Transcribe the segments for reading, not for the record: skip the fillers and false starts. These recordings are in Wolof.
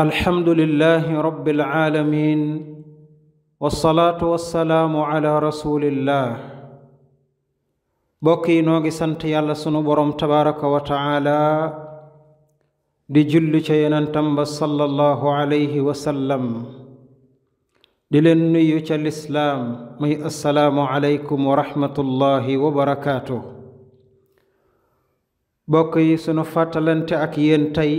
الحمد لله رب العالمين والصلاة والسلام على رسول الله بوكي نوغي سنت يالا سونو بروم تبارك وتعالى دي جولي تي يننتم صلى الله عليه وسلم دي لن نيو تي الاسلام مي السلام عليكم ورحمة الله وبركاته بوكي سونو فاتلنتي اك يين تاي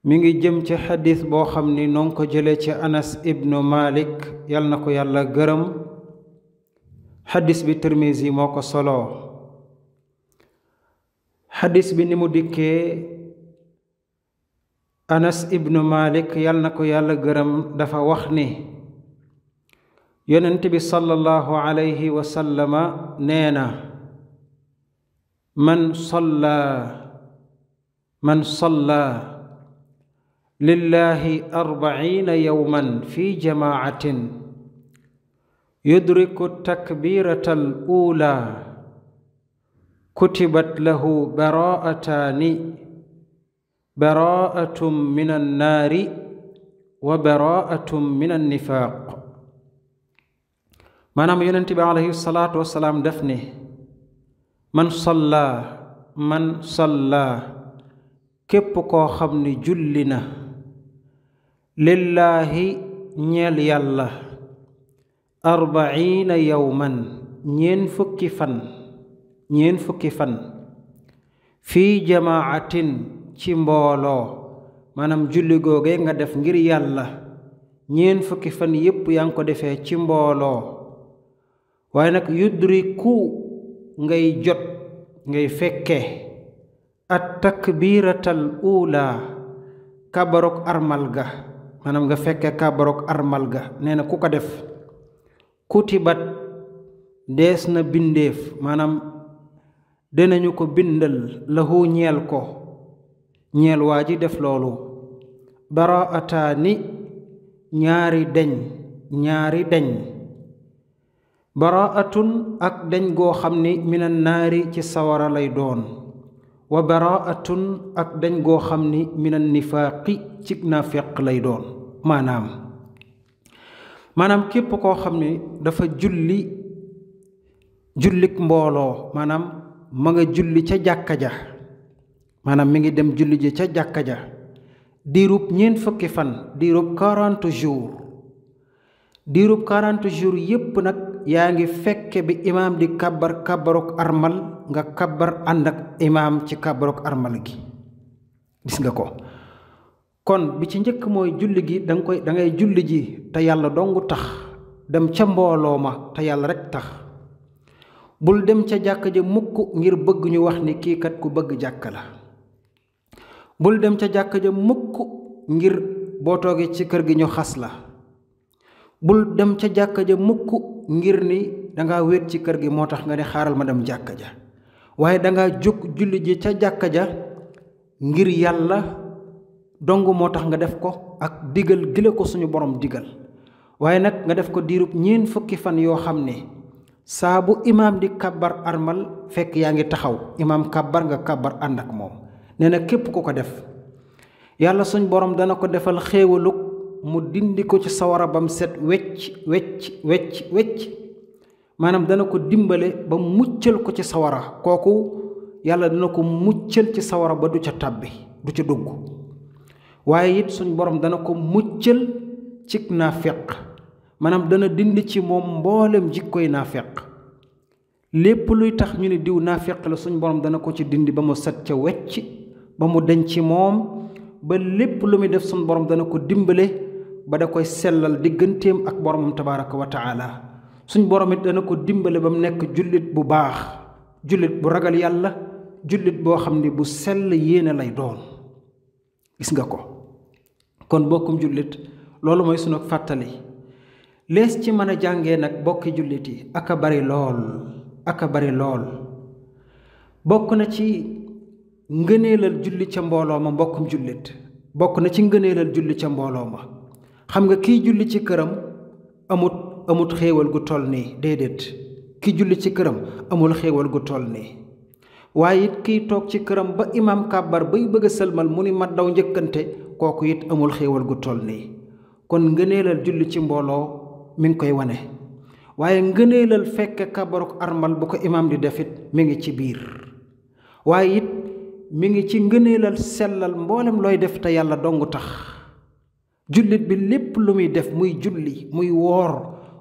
mi ngi jëm ci xadis boo xam ni non ko jëlee ci Anas ibnu Malik yal na ko yàlla gërëm xadis bi Tirmizi moo ko solo xadis bi ni mu dikkee Anas ibnu Malik yal na ko yàlla gërëm dafa wax ni yonent bi sallallahu alayhi wa sallama nee na man salla لله 40 يوما في جماعة يدرك التكبيرة الأولى كتبت له براءة من النار وبراءة من النفاق maanaam yonent bi alayhi salaatu wasalaam def ne man salla képp koo xam ni julli na lillahi ñeel yàlla 40 yawman ñeen fukki fan fii jamaatin ci mbooloo maanaam julli googee nga def ngir yàlla ñeen fukki fan yépp yaa ngi ko defee ci mbooloo waaye nag yudriku ngay jot ngay fekke at takbiratal ula kabarok armal ga maanaam nga fekke kabarok armal ga nee na ku ko def kutibat dees na bindeef maanaam dinañu ko bindal lahu ñeel ko ñeel waa ji def loolu baraataani ñaari deñ baraatun ak deñ goo xam ni minan naari ci sawara lay doon wa baraatun ak dañ goo xam ni minan nifaaqi ci naafeq lay doon maanaam képp koo xam ni dafa jullik mbooloo maanaam ma nga julli ca jàkka ja maanaam mi ngi dem julli ji ca jàkka ja diirub ñeent fukki fan diirub 40 jours yépp nag yaa ngi fekke bi imaam di kabbaruk armal nga kabbar ànd ak imaam ci kabbaruk armal gi gis nga ko kon bi ci njëkk mooy julli gi da ngay julli ji te yàlla dongu tax dem ca mbooloo ma te yàlla rekk tax bul dem ca jàkka ja mukk ngir bëgg ñu wax ni kii kat ku bëgg jàkka la bul dem ca jàkka ja mukk ngir boo toogee ci kër gi ñu xas la bul dem ca jàkka ja mukk ngir ni danga wéet ci kër gi moo tax nga ne xaaral ma dem jàkka ja waaye danga jóg julli ji ca jàkka ja ngir yàlla dong moo tax nga def ko ak digal gile ko suñu borom digal waaye nag nga def ko diirub ñeent fukki fan yoo xam ne saa bu imaam di kabbar armal fekk yaa ngi taxaw imaam kabbar nga kabbar ànd ak moom nee na képp ku ko def yàlla suñ borom dana ko defal xéewaluk mu dindi ko ci sawara bam set wecc maanaam dana ko dimbale ba muccal ko ci sawara kooku yàlla dana ko muccal ci sawara ba du ca tàbbi du ca dugg waaye it suñ borom dana ko muccal ci naafeq maanaam dana dindi ci moom mboolem jikkoy naafeq lépp luy tax ñu ne diw naafeq la suñ borom dana ko ci dindi ba mu set ca wecc ba mu deñ ci moom ba lépp lu muy def suñ borom dana ko dimbale ba da koy sellal digganteem ak boromam tabaraka wa taala suñ borom it dana ko dimbale ba mu nekk jullit bu baax jullit bu ragal yàlla jullit boo xam ne bu sell yéene lay doon gis nga ko kon bokkum jullit loolu mooy sunu fàttali lees ci mën a jàngee nag bokki jullit yi aka bari lool bokk na ci ngëneelal julli ca mbooloo ma mbokkum jullit bokk na ci ngëneelal julli ca mbooloo ma xam nga kiy julli ci këram amut xéewal gu toll nii déedéet ki julli ci këram amul xéewal gu toll nii waaye it kiy toog ci këram ba imam kàbbar bay bëgg a sëlmal mu ni ma daw njëkkante kooku it amul xéewal gu toll nii kon ngëneelal julli ci mbooloo mi ngi koy wane waaye ngëneelal fekke kabaruk armal bu ko imaam di defit mi ngi ci biir waaye it mi ngi ci ngëneelal sellal mboolem looy def te yàlla dong tax jullit bi lépp lu muy def muy julli muy woor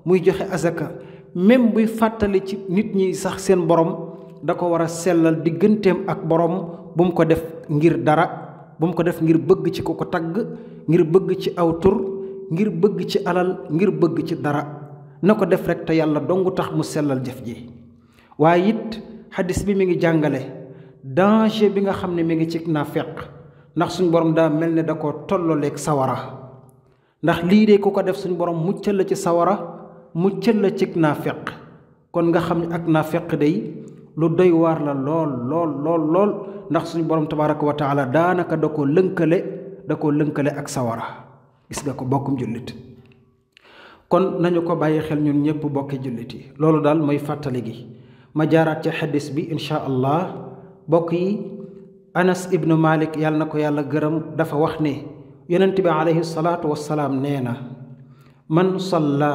muy joxe azaka même buy fàttali ci nit ñi sax seen borom da ko war a sellal digganteem ak borom bu mu ko def ngir dara bu mu ko def ngir bëgg ci ku ko tagg ngir bëgg ci aw tur ngir bëgg ci alal ngir bëgg ci dara na ko def rek te yàlla dong tax mu sellal jëf ji waaye it xadis bi mi ngi jàngale danger bi nga xam ne mi ngi ci naafeq ndax suñ borom daa mel ne da ko tolloleeg sawara ndax lii de ku ko def suñ borom muccal la ci sawara muccal la ci naafeq kon nga xam ne ak naafeq day lu doy waar la lool ndax suñ borom tabaraka wa taala daanaka da ko lënkale ak sawara gis nga ko bokkum jullit kon nañu ko bàyyi xel ñun ñëpp bokki jullit yi loolu daal mooy fàttali gi ma jaaraat ci xadis bi insha allah bokk yi Anas ibnu Malik yàlla na ko yàlla gërëm dafa wax ne yonent bi alayhi salaatu wassalaam nee na man salla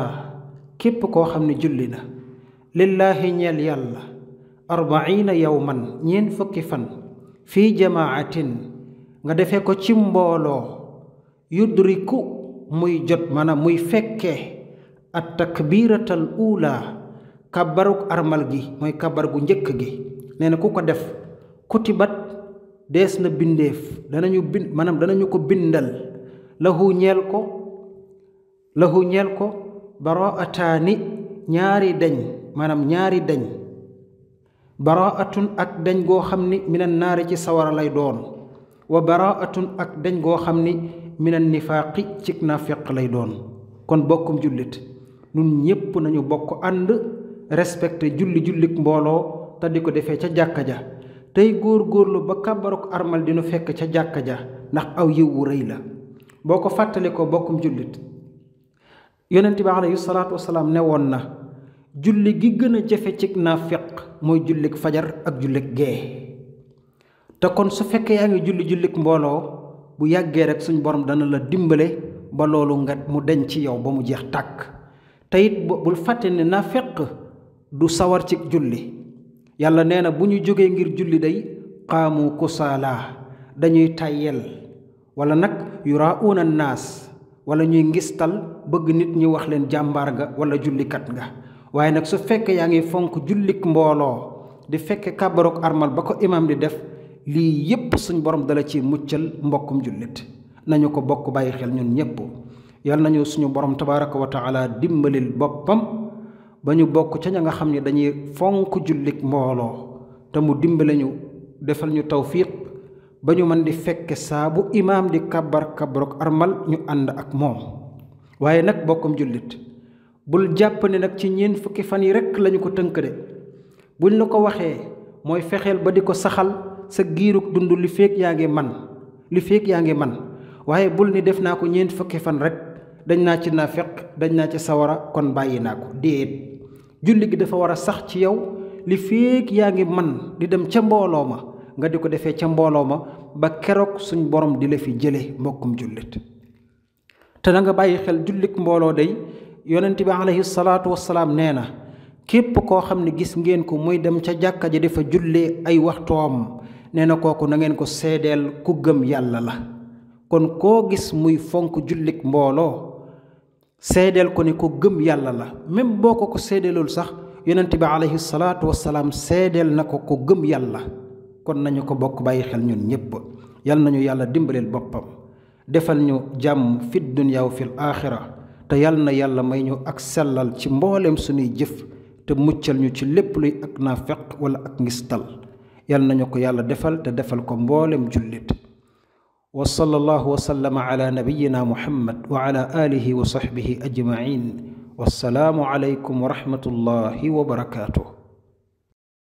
képp koo xam ne julli na lillaahi ñeel yàlla 40 yawman 40 fan fii jamaatin nga defee ko ci mbooloo yudriku muy jot maanaam muy fekkee at takbiratal ula kabaruk armal gi mooy kabar gu njëkk gi nee na ku ko def kutibat dees na bindeef danañu ko bindal lahu ñeel ko baraataani ñaari dañ baraatun ak dañ goo xam ni minan naari ci sawara lay doon wa baraatun ak dañ goo xam ni minan nifaaqi ci naafiq lay doon kon bokkum jullit nun ñépp nañu bokk ànd respecté jullik mbooloo te di ko defee ca jàkka ja tey góor-góorlu ba kàbbaruk armal dinu fekk ca jàkka ja ndax aw yiw wu rëy la boo ko fàttali ko bokkum jullit yonent bi alayhi salaatu wasalaam ne woon na julli gi gën a jafe ci naafiq mooy jullik fajar ak jullik gee te kon su fekkee yaa ngi jullik mbooloo bu yàggee rek suñ borom dana la dimbale ba loolu nga mu deñ ci yow ba mu jeex tàkk te it bul fàtte ne naafiq du sawar ci julli yàlla nee na bu ñu jógee ngir julli day qaamu kusaala dañuy tàyyel wala nag yuraa'uuna naas wala ñuy ngistal bëgg nit ñi wax leen jàmbaar nga wala jullikat nga waaye nag su fekkee yaa ngi fonk jullik mbooloo di fekke kàbbarook armal ba ko imaam di def lii yépp suñ borom dala ci muccal mbokkum jullit nañu ko bokk bàyyi xel ñun ñépp yal nañu suñu borom tabaraka wa taala dimbalil boppam ba ñu bokk ca ña nga xam ne dañuy fonk jullik mbooloo te mu dimbale ñu defal ñu tawfiq ba ñu mën di fekke saabu imaam di kàbbarook armal ñu ànd ak moom waaye nag bokkum jullit bul jàpp ne nag ci 40 fan yi rekk lañu ko tënk de buñ la ko waxee mooy fexeel ba di ko saxal sa giirug dund li feek yaa ngi man waaye bul ni def naa ko 40 fan rek dañ naa ci naafeq dañ naa ci sawara kon bàyyi naa ko déet julli gi dafa war a sax ci yow li feek yaa ngi man di dem ca mbooloo ma nga di ko defee ca mbooloo ma ba keroog suñ borom di la fi jële mbokkum jullit te na nga bàyyi xel jullik mbooloo day yonent bi alayhi salaatu wassalaam nee na képp koo xam ne gis ngeen ko muy dem ca jàkka ja dafa jullee ay waxtoom nee na kooku na ngeen ko seedeel ku gëm yàlla la kon koo gis muy fonk jullik mbooloo seedeel ko ne ku gëm yàlla la même boo ko seedeelul sax yonent bi alayhi salaatu wassalaam seedeel na ko ku gëm yàlla kon nañu ko bokk bàyyi xel ñun ñépp yal nañu yàlla dimbaleel boppam defal ñu jàmm fi dunya wa fil aaxira te yal na yàlla may ñu ak sellal ci mbooleem suñuy jëf te muccal ñu ci lépp luy ak naafeq wala ak ngistal yal nañu ko yàlla defal te defal ko mbooleem jullit wa sallallahu wa sallama ala nabiyyina muhammad wa ala alihi wa sahbihi ajma'in wassalaamu alaykum wa rahmatullahi wa barakatuh